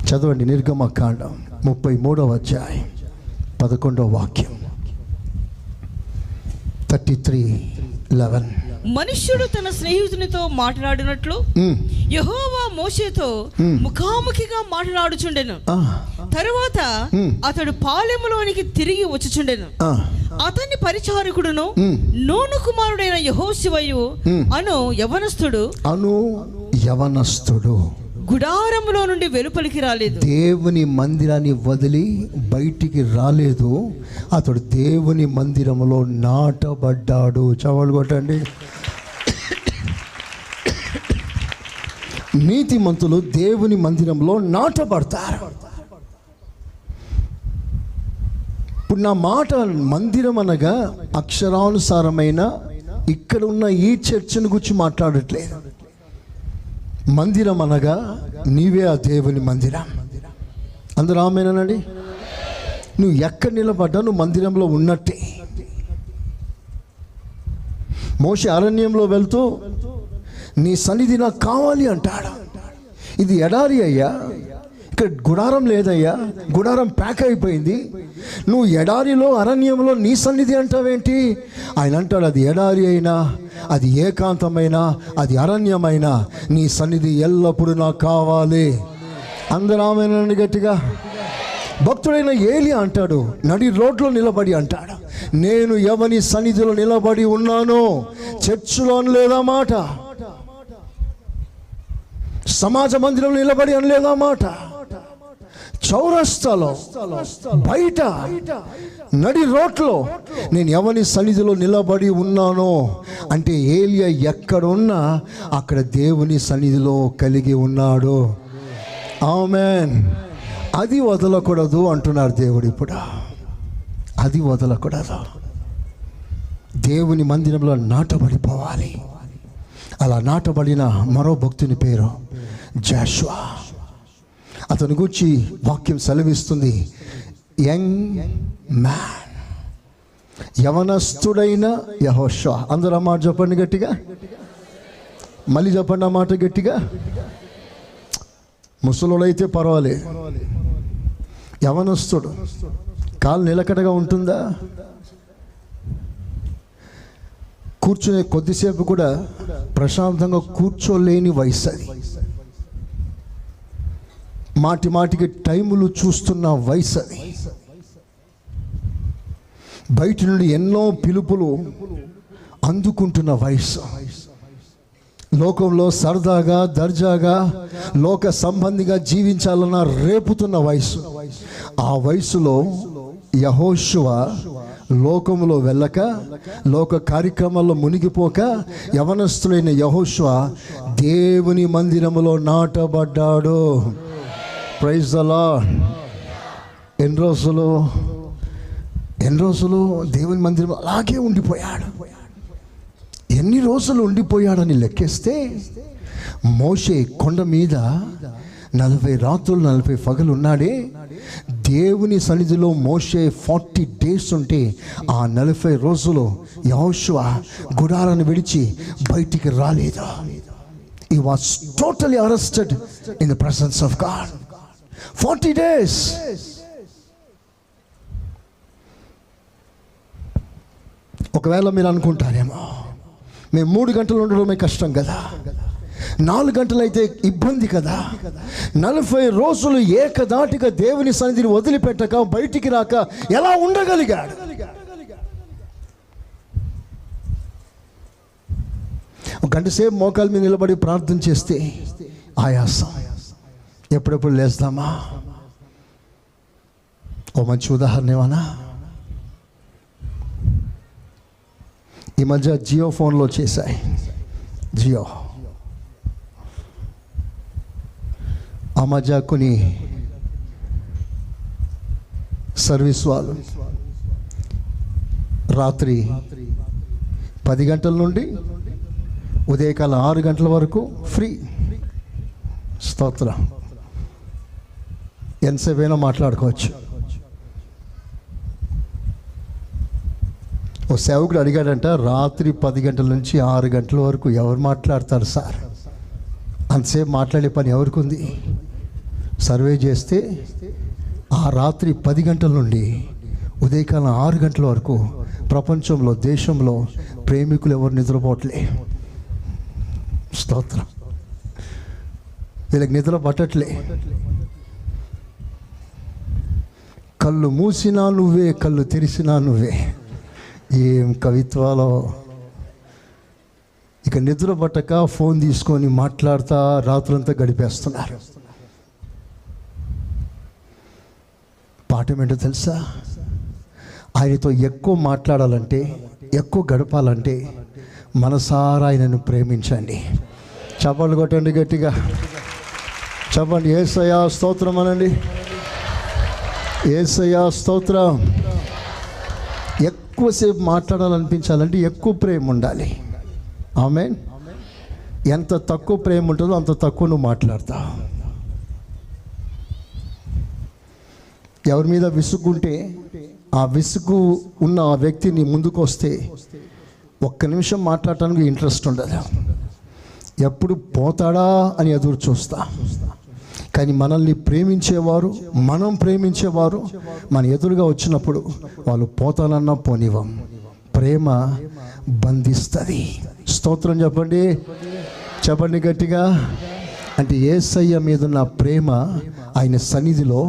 చదవండి. నిర్గమకాండం 33వ అధ్యాయం 11వ వాక్యం. 33:11. మనుష్యుడు తన స్నేహితునితో మాట్లాడినట్లు యెహోవా మోషేతో ముఖాముఖిగా మాట్లాడుచుండెను. తరువాత అతడు పాలెములోనికి తిరిగి వచ్చుచుండెను. అతని పరిచారకుడును నూను కుమారుడైన యెహోషువయు అను యవనస్తుడు గుడారములో నుండి వెలుపలికి రాలేదు. దేవుని మందిరాన్ని వదిలి బయటికి రాలేదు. అతడు దేవుని మందిరములో నాటబడ్డాడు. చవలు కొట్టండి. నీతిమంతులు దేవుని మందిరంలో నాటబడతారు. ఇప్పుడు నా మాట మందిరం అనగా అక్షరానుసారమైన ఇక్కడ ఉన్న ఈ చర్చను గురించి మాట్లాడట్లేదు. మందిరం అనగా నీవే ఆ దేవుని మందిరం. అందరూ ఆమేనండి. నువ్వు ఎక్కడ నిలబడ్డా నువ్వు మందిరంలో ఉన్నట్టే. మోషే అరణ్యంలో వెళ్తూ నీ సన్నిధి నాకు కావాలి అంటాడు. ఇది ఎడారి అయ్యా, ఇక్కడ గుడారం లేదయ్యా, గుడారం ప్యాక్ అయిపోయింది. నువ్వు ఎడారిలో అరణ్యంలో నీ సన్నిధి అంటావేంటి? ఆయన అంటాడు, అది ఎడారి అయినా, అది ఏకాంతమైనా, అది అరణ్యమైనా నీ సన్నిధి ఎల్లప్పుడూ నాకు కావాలి. అందరూ ఆమేనండి గట్టిగా. భక్తుడైన ఏలియా అంటాడు, నడి రోడ్లో నిలబడి అంటాడు, నేను ఎవని సన్నిధిలో నిలబడి ఉన్నానో, చర్చిలో అనలేదా మాట, సమాజ మందిరంలో నిలబడి అనలేదా మాట, చౌరస్తాలో బయట నడి రోడ్లో నేను ఎవని సన్నిధిలో నిలబడి ఉన్నానో అంటే ఏలియా ఎక్కడున్నా అక్కడ దేవుని సన్నిధిలో కలిగి ఉన్నాడు. ఆమేన్. అది వదలకూడదు అంటున్నారు దేవుడు. ఇప్పుడు అది వదలకూడదు. దేవుని మందిరంలో నాటబడిపోవాలి. అలా నాటబడిన మరో భక్తుని పేరు జాషువా. అతని గురించి వాక్యం సెలవిస్తుంది, యంగ్ మ్యాన్, యవనస్తుడైన యెహోషువ. అందరూ ఆ మాట చెప్పండి గట్టిగా. మళ్ళీ చెప్పండి ఆ మాట గట్టిగా. ముసలోడైతే పర్వాలేదు, యవనస్తుడు. కాలు నిలకడగా ఉంటుందా? కూర్చునే కొద్దిసేపు కూడా ప్రశాంతంగా కూర్చోలేని వయసు అది. మాటి మాటికి టైములు చూస్తున్న వయసు అది. బయట నుండి ఎన్నో పిలుపులు అందుకుంటున్న వయసు. లోకంలో సరదాగా దర్జాగా లోక సంబంధిగా జీవించాలన్న రేపుతున్న వయసు. ఆ వయసులో యెహోషువ లోకంలో వెళ్ళక, లోక కార్యక్రమాల్లో మునిగిపోక, యవనస్తులైన యెహోషువ దేవుని మందిరములో నాటబడ్డాడు. Praise the lord. ఎన్ని రోజులు దేవుని మందిరం అలాగే ఉండిపోయాడు. ఎన్ని రోజులు ఉండిపోయాడని లెక్కేస్తే మోషే కొండ మీద 40 రాత్రులు 40 పగలు ఉన్నాడే. దేవుని సన్నిధిలో మోషే 40 days ఉంటే ఆ 40 రోజులు యెహోషువ గుడారాన్ని విడిచి బయటికి రాలేదు. He was totally arrested in the presence of God. 40 days. ఒకవేళ మీరు అనుకుంటారేమో, మేము 3 గంటలు ఉండడమే కష్టం కదా, 4 గంటలు అయితే ఇబ్బంది కదా, 40 రోజులు ఏకదాటిగా దేవుని సన్నిధిని వదిలిపెట్టక బయటికి రాక ఎలా ఉండగలిగాడు? ఒక గంట సేపు మోకాల మీద నిలబడి ప్రార్థన చేస్తే ఆయాసం, ఎప్పుడెప్పుడు లేస్తామా? ఓ మంచి ఉదాహరణ ఏమన్నా, ఈ మధ్య జియో ఫోన్లో చేశాయి. జియో ఆ మధ్య కొన్ని సర్వీస్ వాళ్ళు రాత్రి 10 గంటల నుండి ఉదయకాలం 6 గంటల వరకు ఫ్రీ. స్తోత్రం. ఎంతసేపైనా మాట్లాడుకోవచ్చు. ఓ సేవకుడు అడిగాడంట, రాత్రి 10 గంటల నుంచి 6 గంటల వరకు ఎవరు మాట్లాడతారు సార్? అంతసేపు మాట్లాడే పని ఎవరికి ఉంది? సర్వే చేస్తే ఆ రాత్రి 10 గంటల నుండి ఉదయకాలం 6 గంటల వరకు ప్రపంచంలో, దేశంలో ప్రేమికులు ఎవరు నిద్రపోవట్లే. స్తోత్రం. వీళ్ళకి నిద్ర పట్టట్లే. కళ్ళు మూసినా నువ్వే, కళ్ళు తెరిసినా నువ్వే. ఏం కవిత్వాలో. ఇక నిద్ర పట్టక ఫోన్ తీసుకొని మాట్లాడుతూ రాత్రంతా గడిపేస్తున్నారు. పాఠం ఏంటో తెలుసా? ఆయనతో ఎక్కువ మాట్లాడాలంటే, ఎక్కువ గడపాలంటే మనసారా ఆయనను ప్రేమించండి. చప్పట్లు కొట్టండి గట్టిగా, చెప్పండి యేసయ్యా స్తోత్రం అనండి. యేసయ్యా స్తోత్రం. ఎక్కువసేపు మాట్లాడాలనిపించాలంటే ఎక్కువ ప్రేమ ఉండాలి. ఆమేన్. ఎంత తక్కువ ప్రేమ ఉంటుందో అంత తక్కువ నువ్వు మాట్లాడతావు. ఎవరి మీద విసుగుంటే ఆ విసుగు ఉన్న ఆ వ్యక్తి నీ ముందుకు వస్తే ఒక్క నిమిషం మాట్లాడటానికి ఇంట్రెస్ట్ ఉండదు. ఎప్పుడు పోతాడా అని ఎదురు చూస్తా. కానీ మనల్ని ప్రేమించేవారు, మనం ప్రేమించేవారు మన ఎదురుగా వచ్చినప్పుడు వాళ్ళు పోతానన్నా పోనివ్వం. ప్రేమ బంధిస్తుంది. స్తోత్రం చెప్పండి, చెప్పండి గట్టిగా. అంటే యేసయ్య మీద ఉన్న ప్రేమ ఆయన సన్నిధిలో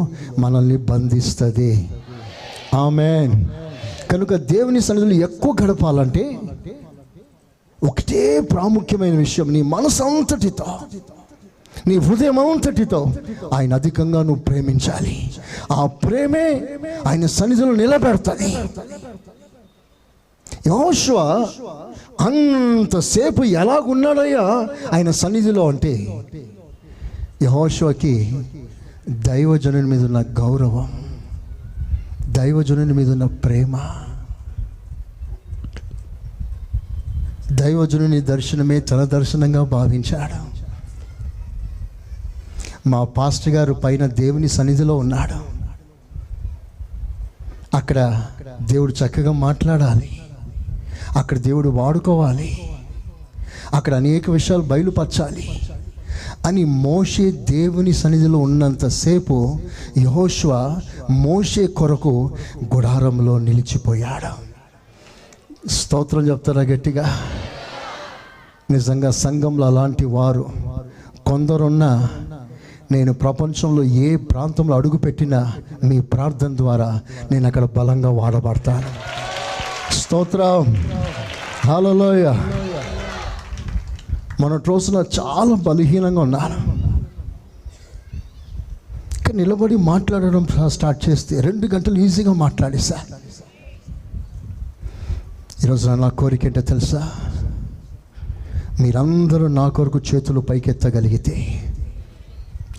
మనల్ని బంధిస్తుంది. ఆమేన్. కనుక దేవుని సన్నిధిలో ఎక్కువ గడపాలంటే ఒకటే ప్రాముఖ్యమైన విషయం, నీ మనసు అంతటితో, నీ హృదయం అంతటితో ఆయన అధికంగా నువ్వు ప్రేమించాలి. ఆ ప్రేమే ఆయన సన్నిధిలో నిలబెడతాది. యెహోషువ అంతసేపు ఎలాగున్నాడయ్యా ఆయన సన్నిధిలో అంటే, యెహోషువకి దైవజనుని మీద ఉన్న గౌరవం, దైవజనుని మీద ఉన్న ప్రేమ, దైవజనుని దర్శనమే తన దర్శనంగా భావించాడు. మా పాస్టర్ గారు పైన దేవుని సన్నిధిలో ఉన్నాడు. అక్కడ దేవుడు చక్కగా మాట్లాడాలి, అక్కడ దేవుడు వాడుకోవాలి, అక్కడ అనేక విషయాలు బయలుపరచాలి అని మోషే దేవుని సన్నిధిలో ఉన్నంతసేపు యెహోషువ మోషే కొరకు గుడారంలో నిలిచిపోయాడు. స్తోత్రం చెప్తారా గట్టిగా? నిజంగా సంఘంలో అలాంటి వారు కొందరున్నా, నేను ప్రపంచంలో ఏ ప్రాంతంలో అడుగుపెట్టినా మీ ప్రార్థన ద్వారా నేను అక్కడ బలంగా వాడబడతాను. స్తోత్రం, హల్లెలూయా. మొన్నటి రోజున చాలా బలహీనంగా ఉన్నాను. ఇక్కడ నిలబడి మాట్లాడడం స్టార్ట్ చేస్తే 2 గంటలు ఈజీగా మాట్లాడేసా. ఈరోజు నా కోరిక ఏంటో తెలుసా? మీరందరూ నా కొరకు చేతులు పైకెత్తగలిగితే,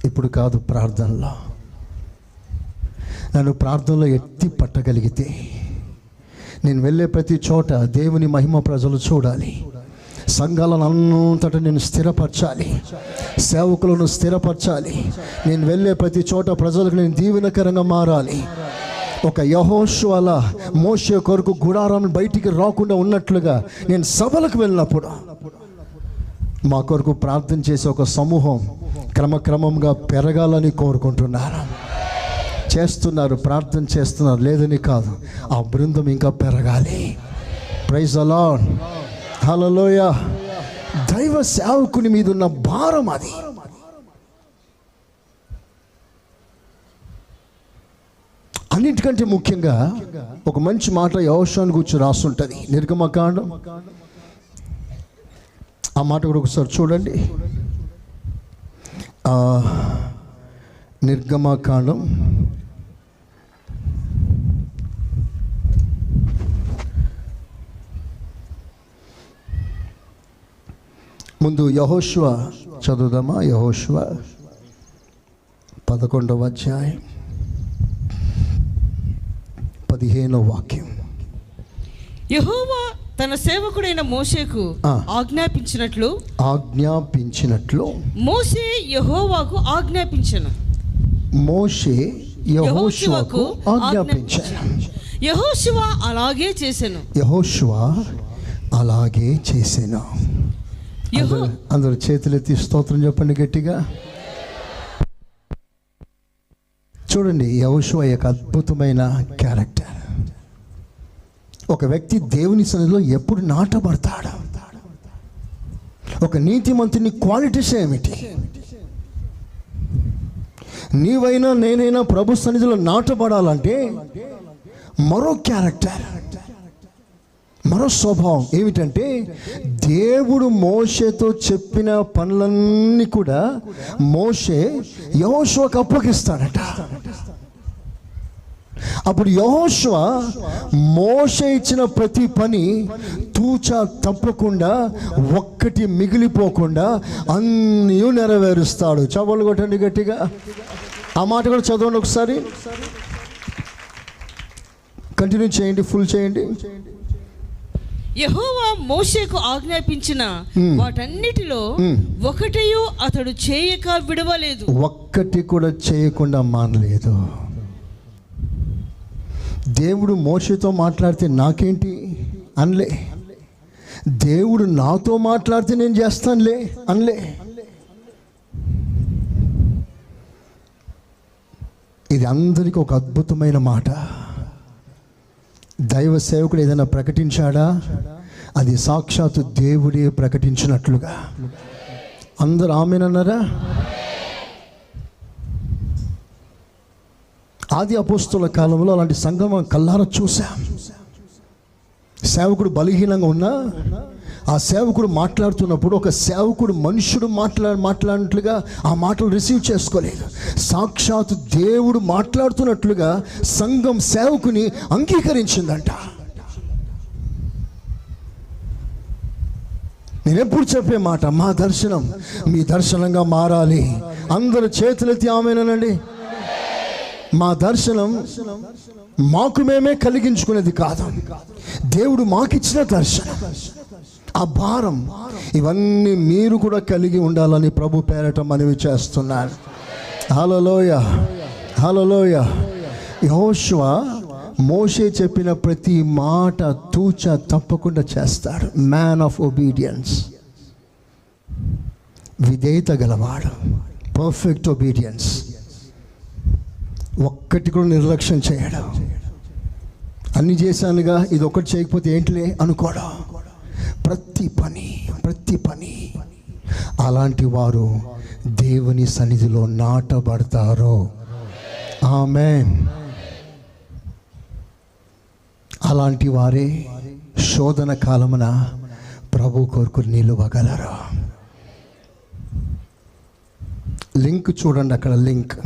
ఇప్పుడు కాదు, ప్రార్థనలో నన్ను ప్రార్థనలో ఎత్తి పట్టగలిగితే, నేను వెళ్ళే ప్రతి చోట దేవుని మహిమ ప్రజలు చూడాలి. సంఘాలను అంతటా నేను స్థిరపరచాలి, సేవకులను స్థిరపరచాలి. నేను వెళ్ళే ప్రతి చోట ప్రజలకు నేను దీవెనకరంగా మారాలి. ఒక యెహోషువలా మోషే కొరకు గుడారం బయటికి రాకుండా ఉన్నట్లుగా నేను సభలకు వెళ్ళినప్పుడు మా కొరకు ప్రార్థన చేసే ఒక సమూహం క్రమక్రమంగా పెరగాలని కోరుకుంటున్నారు. చేస్తున్నారు, ప్రార్థన చేస్తున్నారు, లేదని కాదు. ఆ బృందం ఇంకా పెరగాలి. ప్రైజ్ ది లార్డ్, హల్లెలూయా. దైవ సేవకుని మీద ఉన్న భారం అది. అన్నిటికంటే ముఖ్యంగా ఒక మంచి మాట యెహోషువను గురించి రాస్తుంటుంది, నిర్గమకాండం. ఆ మాట కూడా ఒకసారి చూడండి. నిర్గమకాండం ముందు యెహోషువ చదువుదామా? యెహోషువ 11వ అధ్యాయం 15వ వాక్యం. యెహోవా తన సేవకుడైన మోషేకు ఆజ్ఞాపించినట్లు మోషే యెహోవాకు ఆజ్ఞాపించెను. మోషే యెహోషువకు ఆజ్ఞాపించాడు. యెహోషువ అలాగే చేసెను. యెహోషువ అలాగే చేసెను. అందరూ చేతులెత్తి స్తోత్రం చెప్పండి గట్టిగా. చూడండి, యెహోషువ యొక్క అద్భుతమైన క్యారెక్టర్. ఒక వ్యక్తి దేవుని సన్నిధిలో ఎప్పుడు నాటబడతాడు? ఒక నీతిమంతుని క్వాలిటీస్ ఏమిటి? నీవైనా నేనైనా ప్రభు సన్నిధిలో నాటబడాలంటే మరో క్యారెక్టర్, మరో స్వభావం ఏమిటంటే, దేవుడు మోషేతో చెప్పిన పనులన్నీ కూడా మోషే యెహోషువకు అప్పగిస్తాడట. అప్పుడు యెహోషువ మోషే ఇచ్చిన ప్రతి పని తూచా తప్పకుండా, ఒక్కటి మిగిలిపోకుండా అన్నీ నెరవేరుస్తాడు. చవలు కొట్టండి గట్టిగా. ఆ మాట కూడా చదవండి ఒకసారి, కంటిన్యూ చేయండి, ఫుల్ చేయండి. యెహోవా మోషేకు ఆజ్ఞాపించిన వాటన్నిటిలో ఒకటయు అతడు చేయక విడవలేదు. ఒక్కటి కూడా చేయకుండా మానలేదు. దేవుడు మోషేతో మాట్లాడితే నాకేంటి అనలే, దేవుడు నాతో మాట్లాడితే నేను చేస్తానులే అనలే. ఇది అందరికీ ఒక అద్భుతమైన మాట. దైవ సేవకుడు ఏదైనా ప్రకటించాడా, అది సాక్షాత్తు దేవుడే ప్రకటించినట్లుగా. అందరూ ఆమేనన్నారా? ఆది అపోస్తుల కాలంలో అలాంటి సంఘం కల్లారా చూసాం. సేవకుడు బలహీనంగా ఉన్నా ఆ సేవకుడు మాట్లాడుతున్నప్పుడు ఒక సేవకుడు మనుషుడు మాట్లాడినట్లుగా ఆ మాటలు రిసీవ్ చేసుకోలేదు. సాక్షాత్ దేవుడు మాట్లాడుతున్నట్లుగా సంఘం సేవకుని అంగీకరించిందంట. నేను ఎప్పుడు చెప్పే మాట, మా దర్శనం మీ దర్శనంగా మారాలి. అందరూ చేతులెత్తి ఆమేనండి. మా దర్శనం మాకు మేమే కలిగించుకునేది కాదు, దేవుడు మాకిచ్చిన దర్శనం. ఆ భారం ఇవన్నీ మీరు కూడా కలిగి ఉండాలని ప్రభు పేరట మనవి చేస్తున్నాను. హల్లెలూయా, హల్లెలూయా. యెహోషువ మోషే చెప్పిన ప్రతి మాట తూచా తప్పకుండా చేస్తాడు. మ్యాన్ ఆఫ్ ఒబీడియన్స్, విధేయత గలవాడు, పర్ఫెక్ట్ ఒబీడియన్స్. ఒక్కటి కూడా నిర్లక్ష్యం చేయడం. అన్ని చేశానుగా, ఇది ఒకటి చేయకపోతే ఏంటిలే అనుకోవడం. ప్రతి పని అలాంటి వారు దేవుని సన్నిధిలో నాటబడతారు. ఆమేన్. అలాంటి వారే శోధన కాలమున ప్రభు కొరకు నిలువగలరు. లింక్ చూడండి, అక్కడ లింక్.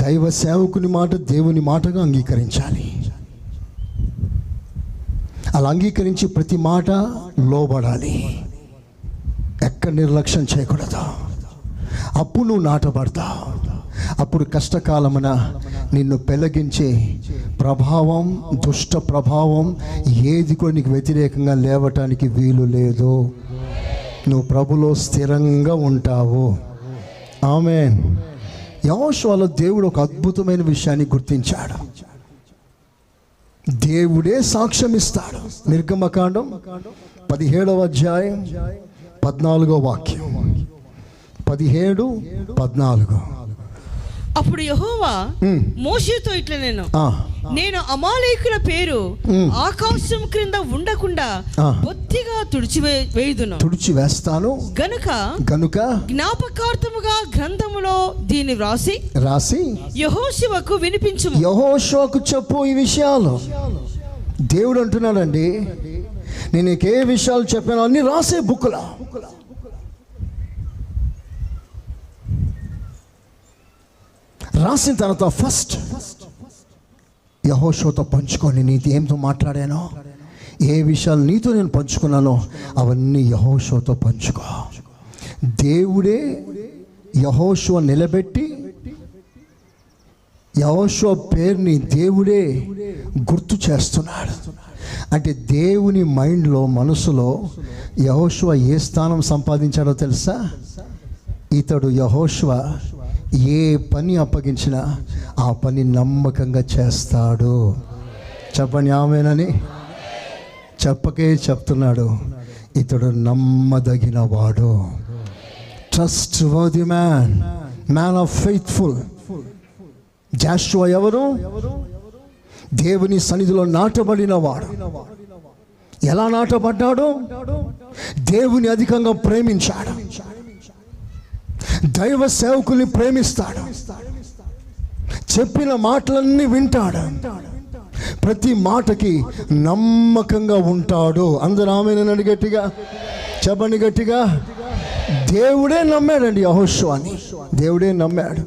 దైవ సేవకుని మాట దేవుని మాటగా అంగీకరించాలి. అలా అంగీకరించి ప్రతి మాట లోబడాలి. ఎక్కడ నిర్లక్ష్యం చేయకూడదు. అప్పుడు నువ్వు నాటబడతావు. అప్పుడు కష్టకాలమున నిన్ను పెళ్ళగించే ప్రభావం, దుష్ట ప్రభావం ఏది కూడా నీకు వ్యతిరేకంగా లేవటానికి వీలు లేదు. నువ్వు ప్రభులో స్థిరంగా ఉంటావు. ఆమేన్. యెహోషువలో దేవుడు ఒక అద్భుతమైన విషయాన్ని గుర్తించాడు. దేవుడే సాక్ష్యం ఇస్తాడు. నిర్గమకాండం 17వ అధ్యాయం 14వ వాక్యం. 17:14. అప్పుడు యెహోవా మోషేతో ఇట్లా, నేను అమాలేకుల పేరు ఆకాశం క్రింద ఉండకుండా బొత్తిగా తుడిచివేస్తాను గనుక జ్ఞాపకార్థముగా గ్రంథములో దీన్ని రాసి యెహోషువకు వినిపించుము. యెహోషువకు చెప్పు ఈ విషయాలు. దేవుడు అంటున్నాడండి, నేను నీకు ఏ విషయాలు చెప్పానో అన్ని రాసే బుక్లా. రాసిన తర్వాత ఫస్ట్ యెహోషువతో పంచుకోండి. నీతో ఏంతో మాట్లాడానో, ఏ విషయాలు నీతో నేను పంచుకున్నానో అవన్నీ యెహోషువతో పంచుకో. దేవుడే యెహోషువ నిలబెట్టి, యెహోషువ పేరుని దేవుడే గుర్తు చేస్తున్నాడు. అంటే దేవుని మైండ్లో, మనసులో యెహోషువ ఏ స్థానం సంపాదించాడో తెలుసా? ఇతడు యెహోషువ ఏ పని అప్పగించినా ఆ పని నమ్మకంగా చేస్తాడు. చెప్పండి ఆమేనని. చెప్పకే చెప్తున్నాడు, ఇతడు నమ్మదగిన వాడు, ట్రస్ట్వర్ది మ్యాన్ ఆఫ్ ఫెయిత్ఫుల్. జాషువా ఎవరు? దేవుని సన్నిధిలో నాటబడిన వాడు. ఎలా నాటబడ్డాడు? దేవుని అధికంగా ప్రేమించాడు. దైవ సేవకుల్ని ప్రేమిస్తాడు. చెప్పిన మాటలన్నీ వింటాడు. ప్రతి మాటకి నమ్మకంగా ఉంటాడు. అందరూ ఆమేనని గట్టిగా చెప్పండి, గట్టిగా. దేవుడే నమ్మాడండి యెహోషువని. దేవుడే నమ్మాడు.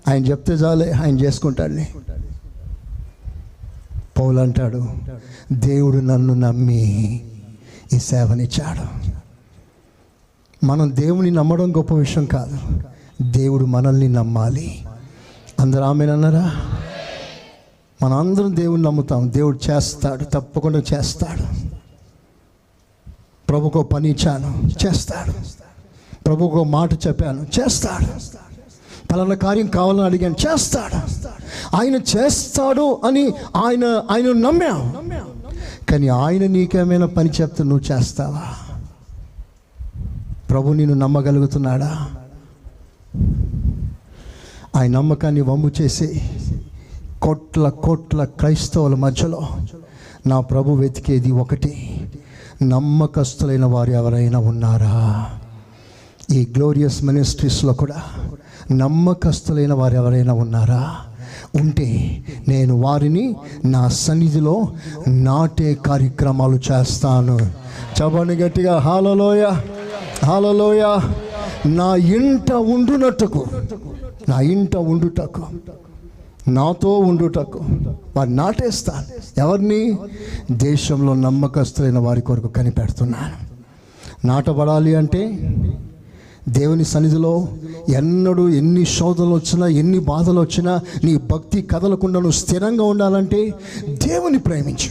ఆయన చెప్తే చాలే, ఆయన చేసుకుంటాడులే. పౌలు అంటాడు, దేవుడు నన్ను నమ్మి ఈ సేవనిచ్చాడు. మనం దేవుని నమ్మడం గొప్ప విషయం కాదు, దేవుడు మనల్ని నమ్మాలి. అందరూ ఆమేనన్నారా? మనం అందరం దేవుని నమ్ముతాం. దేవుడు చేస్తాడు, తప్పకుండా చేస్తాడు. ప్రభుకో పని ఇచ్చాను, చేస్తాడు. ప్రభుకో మాట చెప్పాను, చేస్తాడు. పలానా కార్యం కావాలని అడిగాను, చేస్తాడు. ఆయన చేస్తాడు అని ఆయన నమ్మావు. కానీ ఆయన నీకేమైనా పని చెప్తే నువ్వు చేస్తావా? ప్రభు నిన్ను నమ్మగలుగుతున్నాడా? ఆయన నమ్మకాన్ని వమ్ము చేసి కోట్ల క్రైస్తవుల మధ్యలో నా ప్రభు వెతికేది ఒకటి, నమ్మకస్తులైన వారు ఎవరైనా ఉన్నారా? ఈ గ్లోరియస్ మినిస్ట్రీస్లో కూడా నమ్మకస్తులైన వారు ఎవరైనా ఉన్నారా? ఉంటే నేను వారిని నా సన్నిధిలో నాటే కార్యక్రమాలు చేస్తాను. చెప్పండి గట్టిగా, హల్లెలూయా, హల్లెలూయా. నా ఇంట ఉండునట్టుకు, నా ఇంట ఉండుటకు, నాతో ఉండుటకు వారు నాటేస్తాను. ఎవరిని? దేశంలో నమ్మకస్తులైన వారి కొరకు కనిపెడుతున్నాను. నాటబడాలి అంటే దేవుని సన్నిధిలో ఎన్నడూ ఎన్ని శోధనలు వచ్చినా, ఎన్ని బాధలు వచ్చినా నీ భక్తి కదలకుండా నువ్వు స్థిరంగా ఉండాలంటే దేవుని ప్రేమించు.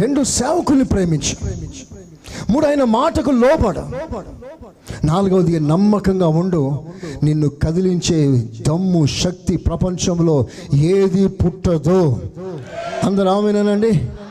2 సేవకుల్ని ప్రేమించు. 3 ఆయన మాటకు లోపడు. 4వది నమ్మకంగా ఉండు. నిన్ను కదిలించే దమ్ము, శక్తి ప్రపంచంలో ఏది పుట్టదో. అందరూ ఆమేనండి.